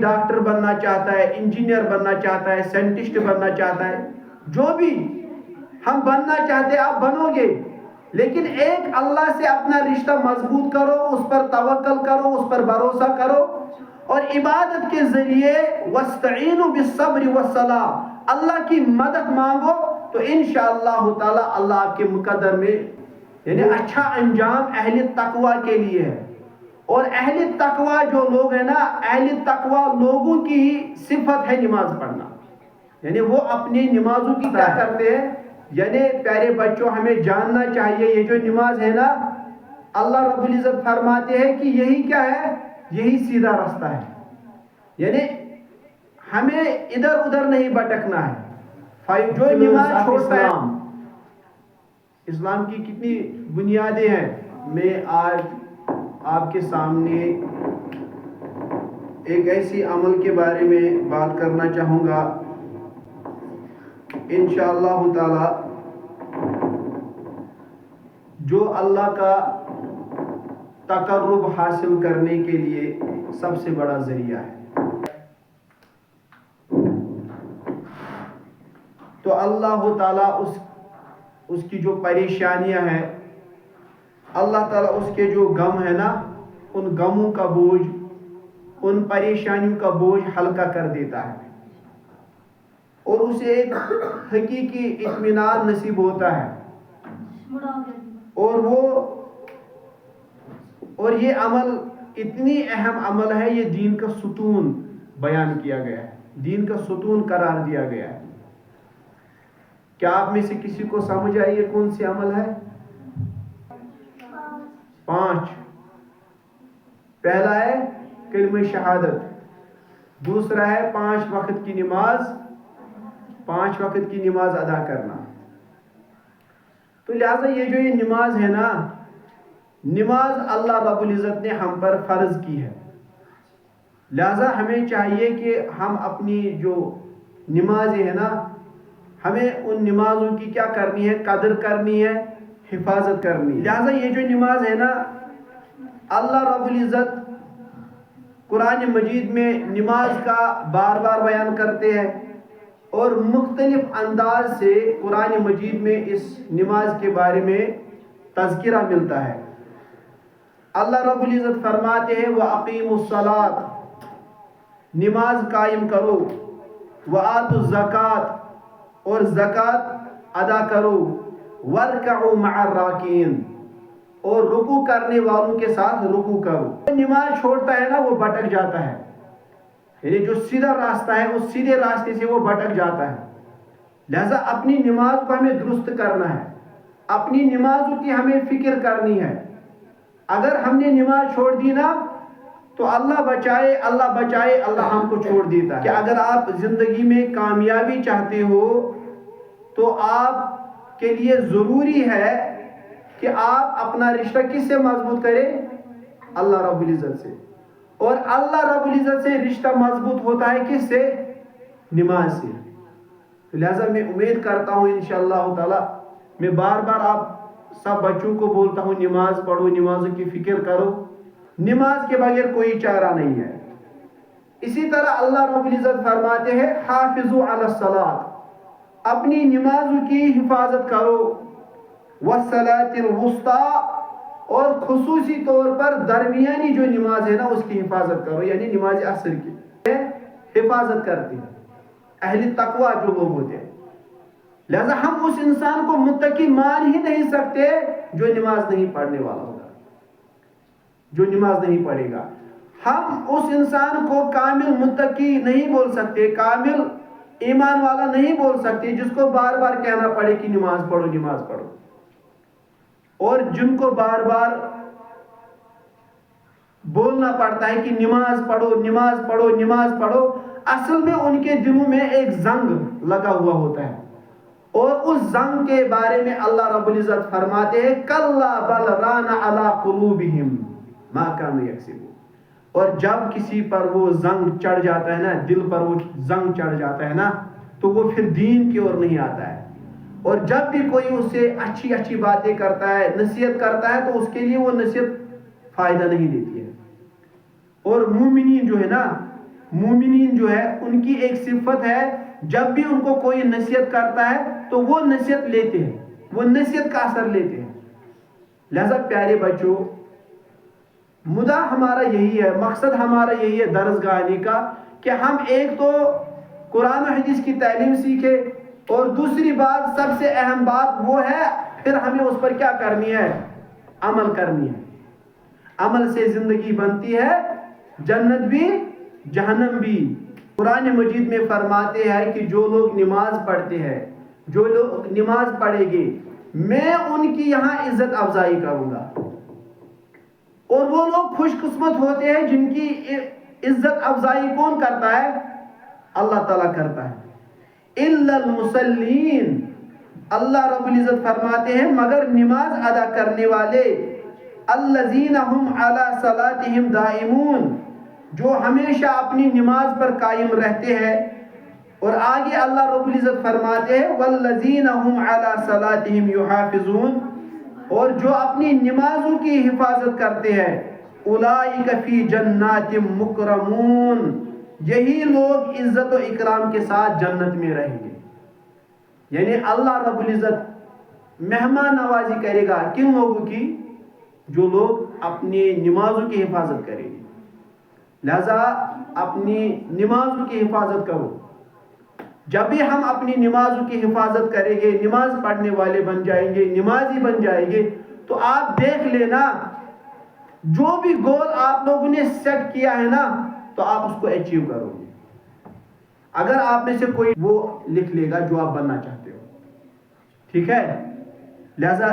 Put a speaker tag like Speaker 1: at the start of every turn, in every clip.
Speaker 1: Doctor بننا چاہتا ہے، انجینئر بننا چاہتا ہے، سائنٹسٹ بننا چاہتا ہے، جو بھی ہم بننا چاہتے ہیں آپ بنو گے، لیکن ایک اللہ سے اپنا رشتہ مضبوط کرو، اس پر توکل کرو، اس پر بھروسہ کرو، اور عبادت کے ذریعے وَاسْتَعِينُوا بِالصَّبْرِ وَالصَّلَاةِ اللہ کی مدد مانگو، تو انشاءاللہ تعالی اللہ آپ کے مقدر میں یعنی اچھا انجام اہل تقوی کے لیے ہے۔ اور اہل تقوی جو لوگ ہیں نا، اہل تقوی لوگوں کی صفت ہے نماز پڑھنا، یعنی وہ اپنی نمازوں کی کیا کرتے ہیں، یعنی پیارے بچوں ہمیں جاننا چاہیے یہ جو نماز ہے نا، اللہ رب العزت فرماتے ہیں کہ یہی کیا ہے، یہی سیدھا راستہ ہے، یعنی ہمیں ادھر ادھر نہیں بھٹکنا ہے۔ جو نماز چھوڑتا ہے، اسلام کی کتنی بنیادیں ہیں، میں آج آپ کے سامنے ایک ایسی عمل کے بارے میں بات کرنا چاہوں گا انشاءاللہ تعالی، جو اللہ کا تقرب حاصل کرنے کے لیے سب سے بڑا ذریعہ ہے۔ تو اللہ تعالیٰ اس کی جو پریشانیاں ہیں، اللہ تعالیٰ اس کے جو غم ہے نا، ان غموں کا بوجھ، ان پریشانیوں کا بوجھ ہلکا کر دیتا ہے، اور اسے ایک حقیقی اطمینان نصیب ہوتا ہے، اور یہ عمل اتنی اہم عمل ہے، یہ دین کا ستون بیان کیا گیا ہے، دین کا ستون قرار دیا گیا ہے۔ کیا آپ میں سے کسی کو سمجھ آئی یہ کون سی عمل ہے؟ 5۔ پہلا ہے کلمہ شہادت، دوسرا ہے 5 وقت کی نماز، 5 وقت کی نماز ادا کرنا۔ تو لہٰذا یہ نماز ہے نا، نماز اللہ رب العزت نے ہم پر فرض کی ہے، لہٰذا ہمیں چاہیے کہ ہم اپنی جو نمازیں ہیں نا، ہمیں ان نمازوں کی کیا کرنی ہے، قدر کرنی ہے، حفاظت کرنی ہے۔ لہٰذا یہ جو نماز ہے نا، اللہ رب العزت قرآن مجید میں نماز کا بار بار بیان کرتے ہیں، اور مختلف انداز سے قرآن مجید میں اس نماز کے بارے میں تذکرہ ملتا ہے۔ اللہ رب العزت فرماتے ہیں وَأَقِيمُوا الصَّلَاةَ، نماز قائم کرو، وَآتُوا الزَّكَاةَ، اور زکوٰۃ ادا کرو، وَارْكَعُوا مَعَ الرَّاكِعِينَ، اور رکوع کرنے والوں کے ساتھ رکوع کرو۔ نماز چھوڑتا ہے نا، وہ بھٹک جاتا ہے، یعنی جو سیدھا راستہ ہے اس سیدھے راستے سے وہ بھٹک جاتا ہے۔ لہذا اپنی نماز کو ہمیں درست کرنا ہے، اپنی نمازوں کی ہمیں فکر کرنی ہے۔ اگر ہم نے نماز چھوڑ دی نا، تو اللہ بچائے اللہ ہم کو چھوڑ دیتا ہے۔ کہ اگر آپ زندگی میں کامیابی چاہتے ہو تو آپ کے لیے ضروری ہے کہ آپ اپنا رشتہ کس سے مضبوط کریں؟ اللہ رب العزت سے، اور اللہ رب العزت سے رشتہ مضبوط ہوتا ہے کس سے؟ نماز سے۔ لہٰذا میں امید کرتا ہوں انشاءاللہ تعالی، میں بار بار آپ سب بچوں کو بولتا ہوں نماز پڑھو، نمازوں کی فکر کرو، نماز کے بغیر کوئی چارہ نہیں ہے۔ اسی طرح اللہ رب العزت فرماتے ہیں حافظوا علی الصلاۃ، اپنی نمازوں کی حفاظت کرو، والصلاۃ الوسطیٰ، اور خصوصی طور پر درمیانی جو نماز ہے نا اس کی حفاظت کرو، یعنی نماز عصر کی حفاظت کرتے ہیں اہل تقوی جو لوگ ہوتے ہیں۔ لہذا ہم اس انسان کو متقی مان ہی نہیں سکتے جو نماز نہیں پڑھنے والا ہوگا، جو نماز نہیں پڑھے گا۔ ہم اس انسان کو کامل متقی نہیں بول سکتے، کامل ایمان والا نہیں بول سکتے، جس کو بار بار کہنا پڑے کہ نماز پڑھو نماز پڑھو، اور جن کو بار بار بولنا پڑتا ہے کہ نماز پڑھو نماز پڑھو نماز پڑھو، اصل میں ان کے دلوں میں ایک زنگ لگا ہوا ہوتا ہے، اور اس زنگ کے بارے میں اللہ رب العزت فرماتے ہیں کَلَّا بَلْ رَانَ عَلَىٰ قُلُوبِهِمْ مَا كَانُوا يَكْسِبُونَ، اور جب کسی پر وہ زنگ چڑھ جاتا ہے نا، دل پر وہ زنگ چڑھ جاتا ہے نا، تو وہ پھر دین کی اور نہیں آتا ہے، اور جب بھی کوئی اس سے اچھی اچھی باتیں کرتا ہے، نصیحت کرتا ہے، تو اس کے لیے وہ نصیحت فائدہ نہیں دیتی ہے۔ اور مومنین جو ہے نا، مومنین جو ہے ان کی ایک صفت ہے، جب بھی ان کو کوئی نصیحت کرتا ہے تو وہ نصیحت لیتے ہیں، وہ نصیحت کا اثر لیتے ہیں۔ لہذا پیارے بچوں، مدعا ہمارا یہی ہے، مقصد ہمارا یہی ہے درس گاہ آنے کا، کہ ہم ایک تو قرآن و حدیث کی تعلیم سیکھے، اور دوسری بات، سب سے اہم بات وہ ہے پھر ہمیں اس پر کیا کرنی ہے؟ عمل کرنی ہے۔ عمل سے زندگی بنتی ہے، جنت بھی جہنم بھی۔ قرآن مجید میں فرماتے ہیں کہ جو لوگ نماز پڑھتے ہیں، جو لوگ نماز پڑھیں گے، میں ان کی یہاں عزت افزائی کروں گا، اور وہ لوگ خوش قسمت ہوتے ہیں جن کی عزت افزائی کون کرتا ہے؟ اللہ تعالیٰ کرتا ہے۔ الا المصلین، اللہ رب العزت فرماتے ہیں مگر نماز ادا کرنے والے، الذین هم علی صلاتهم دائمون، جو ہمیشہ اپنی نماز پر قائم رہتے ہیں۔ اور آگے اللہ رب العزت فرماتے ہیں والذین هم علی صلاتهم یحافظون، اور جو اپنی نمازوں کی حفاظت کرتے ہیں، اولئک فی جنات مکرمون، یہی لوگ عزت و اکرام کے ساتھ جنت میں رہیں گے۔ یعنی اللہ رب العزت مہمان نوازی کرے گا کن لوگوں کی؟ جو لوگ اپنی نمازوں کی حفاظت کریں گے۔ لہذا اپنی نمازوں کی حفاظت کرو۔ جب بھی ہم اپنی نمازوں کی حفاظت کریں گے، نماز پڑھنے والے بن جائیں گے، نمازی بن جائیں گے، تو آپ دیکھ لینا جو بھی گول آپ لوگوں نے سیٹ کیا ہے نا، تو آپ اس کو اچیو کرو گے۔ اگر آپ میں سے کوئی وہ لکھ لے گا جو آپ بننا چاہتے ہو، ٹھیک ہے؟ لہذا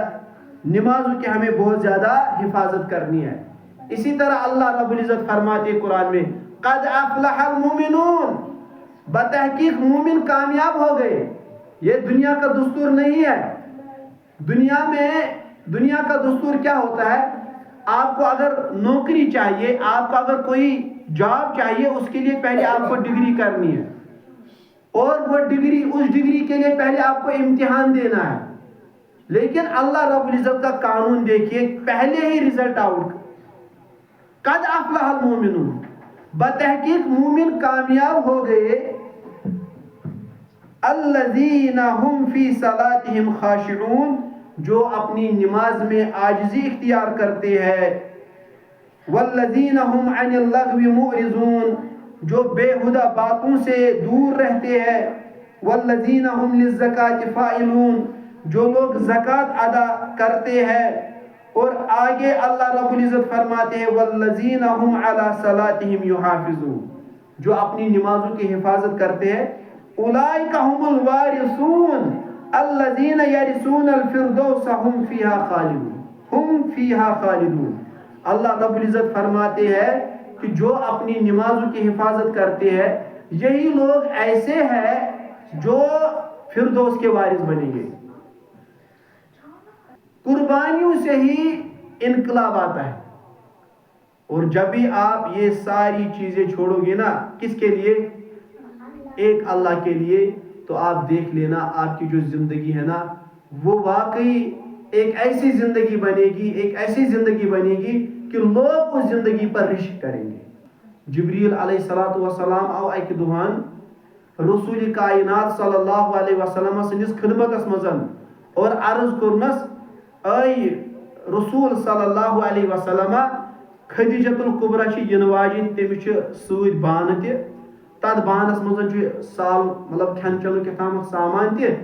Speaker 1: نمازوں کی ہمیں بہت زیادہ حفاظت کرنی ہے۔ اسی طرح اللہ رب العزت فرماتے قرآن میں قد افلح المومنون، بتحقیق مومن کامیاب ہو گئے۔ یہ دنیا کا دستور نہیں ہے۔ دنیا کا دستور کیا ہوتا ہے؟ آپ کو اگر نوکری چاہیے، آپ کو اگر کوئی جاب چاہیے، اس کے لیے پہلے آپ کو ڈگری کرنی ہے، اور وہ ڈگری، اس ڈگری کے لیے پہلے آپ کو امتحان دینا ہے۔ لیکن اللہ رب العزت کا قانون دیکھیے، پہلے ہی رزلٹ آؤٹ، قد افلح المومنون، بتحقیق مومن کامیاب ہو گئے، الذین هم فی صلاتهم خاشعون، جو اپنی نماز میں عاجزی اختیار کرتے ہیں، والذین هم عن اللغو معرضون، جو بے ہدہ باتوں سے دور رہتے ہیں، والذین هم للزکاة فاعلون، جو لوگ زکوٰۃ ادا کرتے ہیں۔ اور آگے اللہ رب العزت فرماتے ہیں والذین هم علی صلاتهم یحافظون، جو اپنی نمازوں کی حفاظت کرتے ہیں، اولئک هم الوارثون الذین یرثون الفردوس هم فیہا خالدون۔ اللہ رب العزت فرماتے ہیں کہ جو اپنی نمازوں کی حفاظت کرتے ہیں، یہی لوگ ایسے ہیں جو فردوس کے وارث بنیں گے۔ قربانیوں سے ہی انقلاب آتا ہے، اور جب بھی آپ یہ ساری چیزیں چھوڑو گے نا، کس کے لیے؟ ایک اللہ کے لیے، تو آپ دیکھ لینا آپ کی جو زندگی ہے نا، وہ واقعی ایک ایسی زندگی بنے گی، ایک ایسی زندگی بنے گی کہ لوگ اس زندگی پر رشک کریں گے۔ جبریل علیہ السلام آو ایک دہان رسول کائنات صلی اللہ علیہ وسلم سندس خدمتس مزن، اور عرض کرنس اے رسول صلی اللہ علیہ وسلم، خدیجۃ الکبریٰ چھ ین واجن، تمس سۭتۍ بانہٕ تہِ، تتھ بانس مزن چھ سال، مطلب کھین چنُک کیٛاہتامتھ سامان تہِ،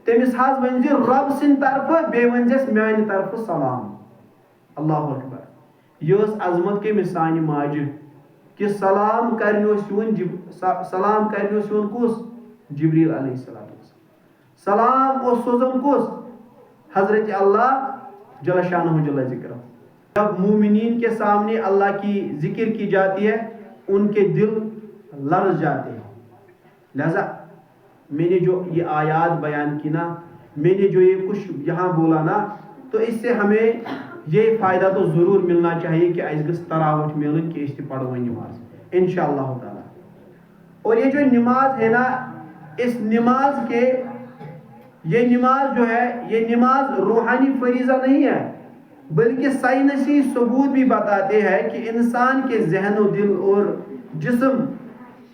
Speaker 1: تمس حظ ؤنۍ زِ رب سٕنٛدِ طرفہٕ، بیٚیہِ ؤنۍزٮ۪س میانہِ طرفہٕ سلام۔ اللہ اکبر، یہ ٲس عظمت کٔمِس؟ سانہِ ماجہِ، کہ سلام کرنہِ اوس یِوان کُس؟ جبریل علیہ السلام۔ سلام اوس سوزان کُس؟ حضرت اللہ جل شانہ جل ذکرہ۔ جب مومنین کے سامنے اللہ کی ذکر کی جاتی ہے، ان کے دل لرز جاتے ہیں۔ لہذا میں نے جو یہ آیات بیان کی نا، میں نے جو یہ کچھ یہاں بولا نا، تو اس سے ہمیں یہ فائدہ تو ضرور ملنا چاہیے کہ اس گژھِ تراوٹ ملن کہ اس تہِ پڑھو نماز انشاءاللہ تعالیٰ۔ اور یہ جو نماز ہے نا، اس نماز کے، یہ نماز جو ہے، یہ نماز روحانی فریضہ نہیں ہے، بلکہ سائنسی ثبوت بھی بتاتے ہیں کہ انسان کے ذہن و دل اور جسم